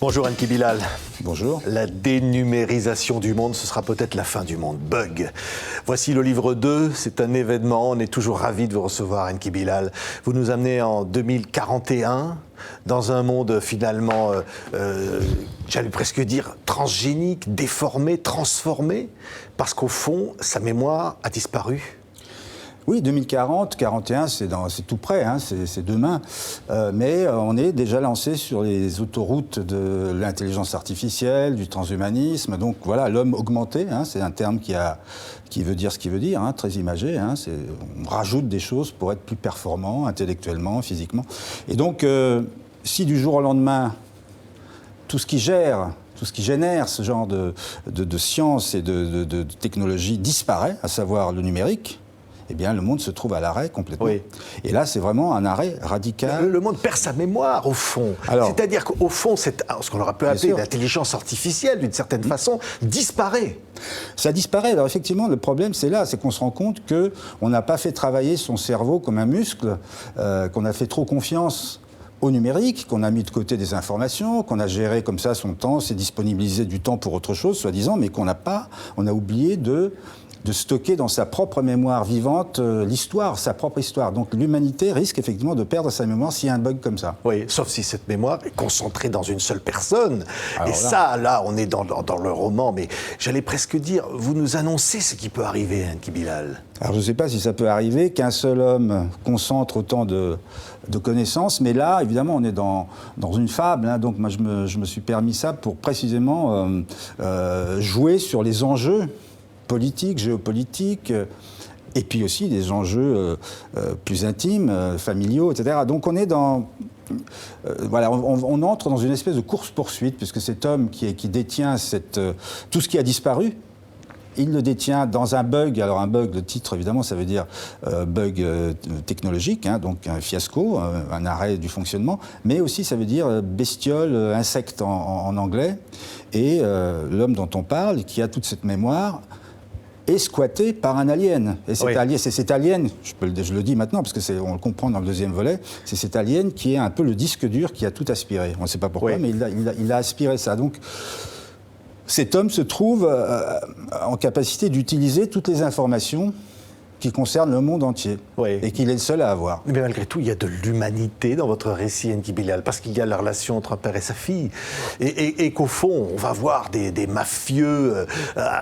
Bonjour Enki Bilal. Bonjour. La dénumérisation du monde, ce sera peut-être la fin du monde. Bug. Voici le livre 2, c'est un événement, on est toujours ravis de vous recevoir Enki Bilal. Vous nous amenez en 2041 dans un monde finalement, j'allais presque dire transgénique, déformé, transformé, parce qu'au fond, sa mémoire a disparu. Oui, 2040, 41, c'est tout près, hein, c'est demain. Mais on est déjà lancé sur les autoroutes de l'intelligence artificielle, du transhumanisme. Donc voilà, l'homme augmenté, hein, c'est un terme qui veut dire ce qu'il veut dire, hein, très imagé. Hein, on rajoute des choses pour être plus performant, intellectuellement, physiquement. Et donc, si du jour au lendemain, tout ce qui génère ce genre de science et de technologie disparaît, à savoir le numérique, eh bien, le monde se trouve à l'arrêt complètement. Oui. Et là, c'est vraiment un arrêt radical. Le monde perd sa mémoire, au fond. C'est-à-dire qu'au fond, ce qu'on aurait pu appeler l'intelligence artificielle, d'une certaine façon, disparaît. Ça disparaît. Alors, effectivement, le problème, c'est là, c'est qu'on se rend compte qu'on n'a pas fait travailler son cerveau comme un muscle, qu'on a fait trop confiance au numérique, qu'on a mis de côté des informations, qu'on a géré comme ça son temps, s'est disponibilisé du temps pour autre chose, soi-disant, mais on a oublié de stocker dans sa propre mémoire vivante l'histoire, sa propre histoire. Donc l'humanité risque effectivement de perdre sa mémoire s'il y a un bug comme ça. Oui, sauf si cette mémoire est concentrée dans une seule personne. Alors et là, on est dans le roman, mais j'allais presque dire, vous nous annoncez ce qui peut arriver, Enki Bilal. Alors je ne sais pas si ça peut arriver, qu'un seul homme concentre autant de connaissances, mais là, évidemment, on est dans une fable, hein, donc moi je me suis permis ça pour précisément jouer sur les enjeux politiques, géopolitiques, et puis aussi des enjeux plus intimes, familiaux, etc. Donc on est voilà, on entre dans une espèce de course-poursuite, puisque cet homme qui détient tout ce qui a disparu, il le détient dans un bug. Alors un bug, le titre évidemment, ça veut dire bug technologique, hein, donc un fiasco, un arrêt du fonctionnement, mais aussi ça veut dire bestiole, insecte en anglais. Et l'homme dont on parle, qui a toute cette mémoire, est squatté par un alien. Et c'est cet alien, je le dis maintenant parce on le comprend dans le deuxième volet, c'est cet alien qui est un peu le disque dur qui a tout aspiré. On ne sait pas pourquoi, mais il a aspiré ça. Donc cet homme se trouve en capacité d'utiliser toutes les informations qui concernent le monde entier, et qu'il est le seul à avoir. Mais malgré tout, il y a de l'humanité dans votre récit, Enki Bilal, parce qu'il y a la relation entre un père et sa fille, et qu'au fond, on va voir des mafieux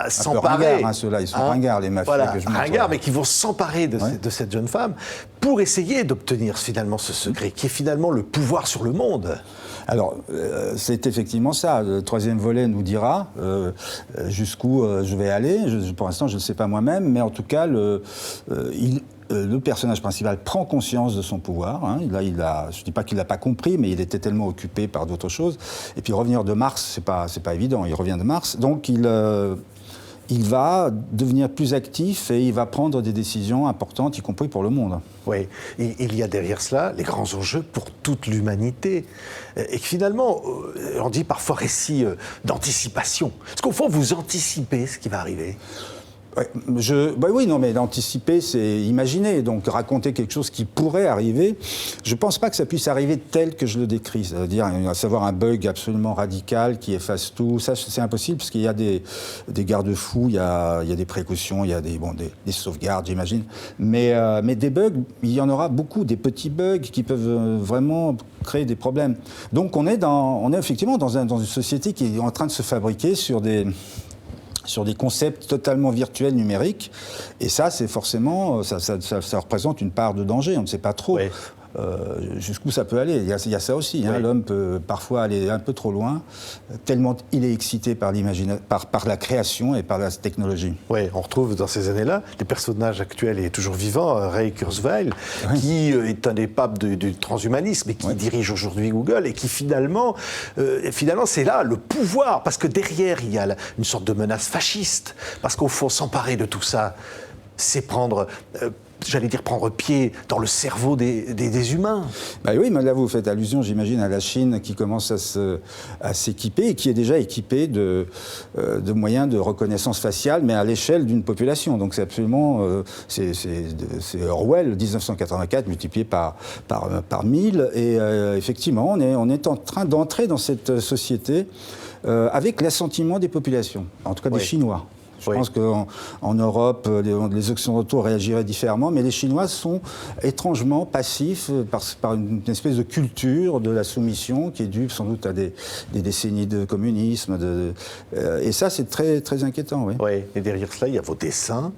s'emparer. Ringards, ceux-là, ils sont ringards, les mafieux que je montre. Ringards, mais qui vont s'emparer de cette jeune femme pour essayer d'obtenir finalement ce secret, qui est finalement le pouvoir sur le monde. Alors, c'est effectivement ça. Le troisième volet nous dira jusqu'où je vais aller. Pour l'instant, je ne le sais pas moi-même, mais en tout cas, le personnage principal prend conscience de son pouvoir. Hein. Je ne dis pas qu'il ne l'a pas compris, mais il était tellement occupé par d'autres choses. Et puis revenir de Mars, c'est pas évident. Il revient de Mars, donc il va devenir plus actif et il va prendre des décisions importantes, y compris pour le monde. Oui, il y a derrière cela les grands enjeux pour toute l'humanité. Et finalement, on dit parfois récit d'anticipation. Parce qu'au fond, vous anticipez ce qui va arriver. Oui, non, mais d'anticiper, c'est imaginer, donc raconter quelque chose qui pourrait arriver. Je ne pense pas que ça puisse arriver tel que je le décris, c'est-à-dire à savoir un bug absolument radical qui efface tout. Ça, c'est impossible parce qu'il y a des garde-fous, il y a des précautions, il y a des sauvegardes, j'imagine. Mais des bugs, il y en aura beaucoup, des petits bugs qui peuvent vraiment créer des problèmes. Donc on est effectivement dans une société qui est en train de se fabriquer sur des concepts totalement virtuels, numériques. Et ça, c'est forcément, ça représente une part de danger, on ne sait pas trop. Oui. Jusqu'où ça peut aller. Il y a ça aussi. Hein. L'homme peut parfois aller un peu trop loin, tellement il est excité par la création et par la technologie. Oui, on retrouve dans ces années-là des personnages actuels et toujours vivants, Ray Kurzweil, qui est un des papes du transhumanisme et qui dirige aujourd'hui Google et qui finalement c'est là le pouvoir, parce que derrière il y a une sorte de menace fasciste, parce qu'au fond s'emparer de tout ça, c'est prendre j'allais dire, prendre pied dans le cerveau des humains. Bah oui, mais là vous faites allusion, j'imagine, à la Chine qui commence à s'équiper et qui est déjà équipée de moyens de reconnaissance faciale, mais à l'échelle d'une population. Donc c'est absolument, c'est Orwell 1984 multiplié par 1000. Et effectivement, on est en train d'entrer dans cette société avec l'assentiment des populations, en tout cas des Chinois. Je pense qu'en Europe, les Occidentaux réagiraient différemment, mais les Chinois sont étrangement passifs par une espèce de culture de la soumission qui est due sans doute à des décennies de communisme. Et ça, c'est très, très inquiétant. Oui. Oui, et derrière cela, il y a vos dessins.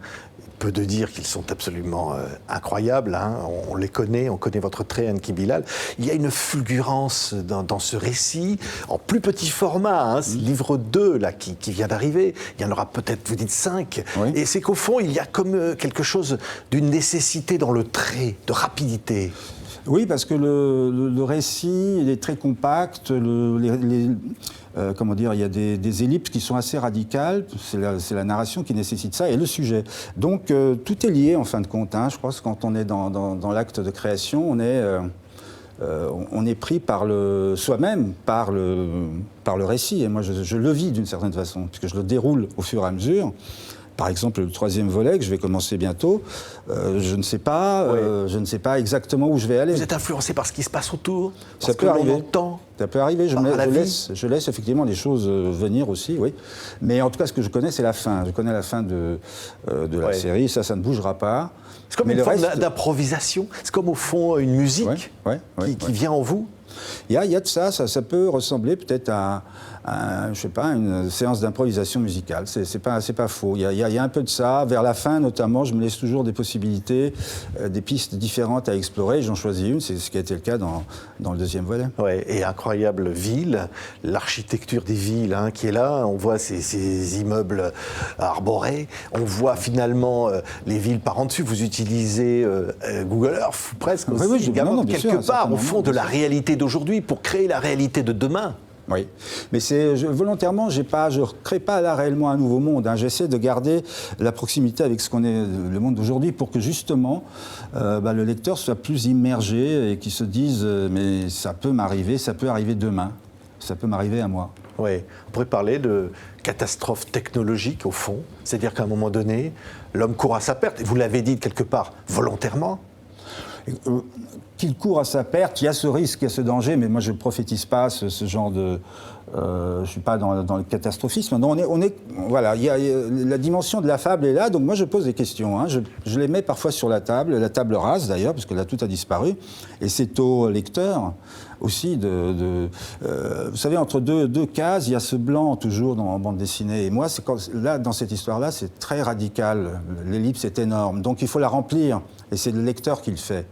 Peu de dire qu'ils sont absolument incroyables. Hein. On les connaît, on connaît votre trait, Enki Bilal. Il y a une fulgurance dans ce récit, en plus petit format. Hein. Livre 2, là, qui vient d'arriver. Il y en aura peut-être, vous dites, 5. Oui. Et c'est qu'au fond, il y a comme quelque chose d'une nécessité dans le trait, de rapidité. Oui, parce que le récit, il est très compact. Comment dire, il y a des ellipses qui sont assez radicales. C'est la narration qui nécessite ça et le sujet. Donc tout est lié en fin de compte. Hein. Je crois que quand on est dans l'acte de création, on est pris par soi-même, par le récit. Et moi, je le vis d'une certaine façon, puisque je le déroule au fur et à mesure. Par exemple, le 3e volet que je vais commencer bientôt, je ne sais pas exactement où je vais aller. Vous êtes influencé par ce qui se passe autour, ça peut arriver. Ça peut arriver. Je laisse effectivement les choses venir aussi, oui. Mais en tout cas, ce que je connais, c'est la fin. Je connais la fin de la série. Ça ne bougera pas. C'est comme une forme d'improvisation. C'est comme au fond une musique qui vient en vous. Il y a de ça peut ressembler peut-être à je sais pas, une séance d'improvisation musicale. C'est pas faux. Il y a un peu de ça. Vers la fin, notamment, je me laisse toujours des possibilités, des pistes différentes à explorer. J'en choisis une. C'est ce qui a été le cas dans le 2e volet. Ouais, et incroyable ville, l'architecture des villes qui est là. On voit ces immeubles arborés. On voit finalement les villes par en dessus. Vous utilisez Google Earth presque aussi, quelque part, au fond de la réalité d'aujourd'hui pour créer la réalité de demain. Oui, mais volontairement, je ne crée pas là réellement un nouveau monde. Hein. J'essaie de garder la proximité avec ce qu'on est, le monde d'aujourd'hui, pour que justement le lecteur soit plus immergé et qu'il se dise mais ça peut m'arriver, ça peut arriver demain, ça peut m'arriver à moi. Oui, on pourrait parler de catastrophe technologique au fond, c'est-à-dire qu'à un moment donné, l'homme court à sa perte. Et vous l'avez dit quelque part volontairement. Qu'il court à sa perte, il y a ce risque, il y a ce danger, mais moi je ne prophétise pas ce genre de... je ne suis pas dans le catastrophisme. Non, voilà, la dimension de la fable est là, donc moi je pose des questions. Hein. Je les mets parfois sur la table rase d'ailleurs, parce que là tout a disparu, et c'est au lecteur aussi vous savez, entre deux cases, il y a ce blanc toujours en bande dessinée. Et moi, là, dans cette histoire-là, c'est très radical. L'ellipse est énorme, donc il faut la remplir, et c'est le lecteur qui le fait.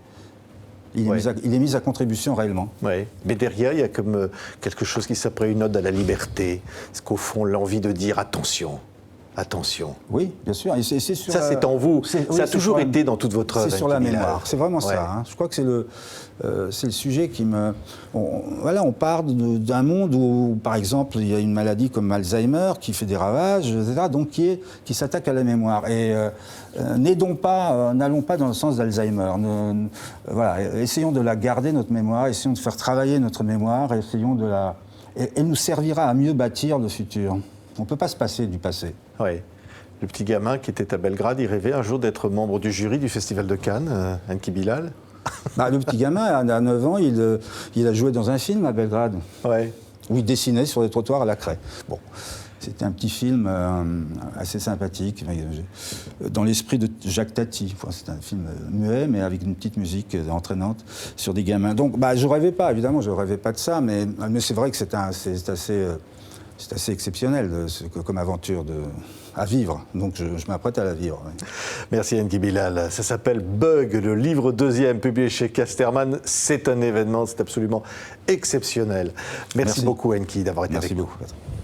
Il est mis à contribution réellement. Oui, mais derrière, il y a comme quelque chose qui s'appelle une ode à la liberté. C'est qu'au fond, l'envie de dire attention. Attention. Oui, bien sûr. Et c'est sur ça, c'est en vous. Ça a toujours été dans toute votre œuvre. C'est sur la mémoire. C'est vraiment ça. Hein. Je crois que c'est le sujet qui me... On part d'un monde où, par exemple, il y a une maladie comme Alzheimer qui fait des ravages, etc., donc qui s'attaque à la mémoire. Et n'allons pas dans le sens d'Alzheimer. Essayons de la garder, notre mémoire, essayons de faire travailler notre mémoire, essayons de la... Elle nous servira à mieux bâtir le futur. On ne peut pas se passer du passé. Oui. Le petit gamin qui était à Belgrade, il rêvait un jour d'être membre du jury du Festival de Cannes, Enki Bilal. Le petit gamin, à 9 ans, il a joué dans un film à Belgrade. Ouais. Où il dessinait sur les trottoirs à la craie. Bon. C'était un petit film assez sympathique, dans l'esprit de Jacques Tati. C'est un film muet, mais avec une petite musique entraînante sur des gamins. Donc, je ne rêvais pas, évidemment, je ne rêvais pas de ça, mais c'est vrai que c'est assez exceptionnel comme aventure à vivre. Donc je m'apprête à la vivre. Oui. Merci Enki Bilal. Ça s'appelle Bug, le livre 2e publié chez Casterman. C'est un événement, c'est absolument exceptionnel. Merci beaucoup Enki d'avoir été avec nous. Merci beaucoup.